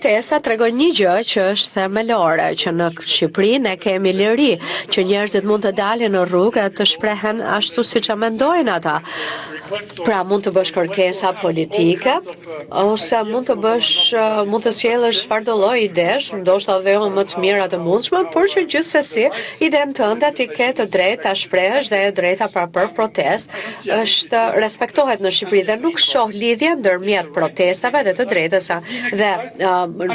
Protesta tregon një gjë që është themelore, që në Shqipëri ne kemi liri, që njerëzit mund të dalin në rrugë e të shprehen ashtu siç e mendojnë ata. Pra mund të bësh kërkesa politike ose mund të sjellësh çfarëdo lloj idesh, ndoshta edhe jo më të mira të mundshme, por që gjithsesi idenë tënde ti ke të drejtë ta shprehësh dhe e drejta për protest është respektohet në Shqipëri dhe nuk shoh lidhje ndërmjet protestave dhe të drejtës dhe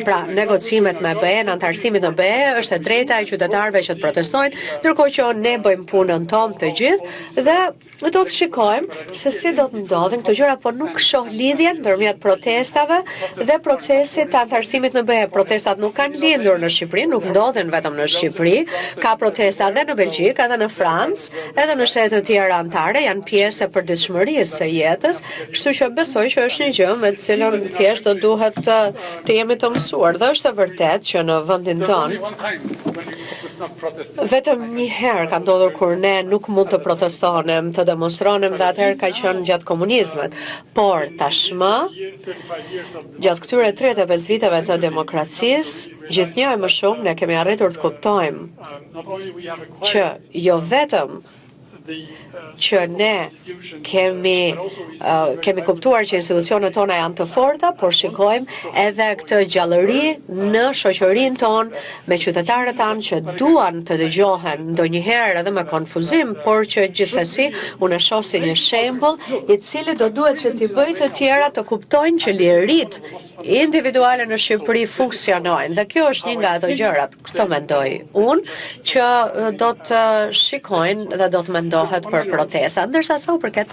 pra negocimet me BE-n, antarësimit në BE është e drejta e qytetarëve që të protestojnë, ndërkohë që ne bëjmë punën tonë të gjithë dhe do të shikojmë se si do të ndodhin këto gjëra, por nuk shoh lidhjen ndërmjet protestave dhe procesit të antarësimit në BE. Protestat nuk kanë lindur në Shqipëri, nuk ndodhen vetëm në Shqipëri, ka protesta edhe në Belgjik, edhe në Francë, edhe në shtete të tjera anëtare, janë pjesë e përditshmërisë së jetës, kështu që besoj që është një gjë me të cilën thjesht do duhet të jemi të mësuar. Dhe është e vërtet që në vendin tonë vetëm një herë ka ndodhur kur ne nuk mund të protestonim, të demonstronim dhe atëherë ka qenë gjatë komunizmit. Por tashmë, gjatë këtyre 35 viteve të demokracisë, gjithnjë e më shumë ne kemi arritur të kuptojmë që jo vetëm që ne kemi kuptuar që institucionet tona janë të forta, por shikojmë edhe këtë gjallëri në shoqërinë tonë me qytetarët tanë që duan të dëgjohen ndonjëherë edhe me konfuzim, por që gjithsesi unë shoh si një shembull i cili do duhet që t'i bëjë të tjera të kuptojnë që liritë individuale në Shqipëri funksionojnë. Dhe kjo është një nga ato gjërat, kështu mendoj unë, që do të shikojnë dhe do të mendohet për protesta, ndërsa sa u përket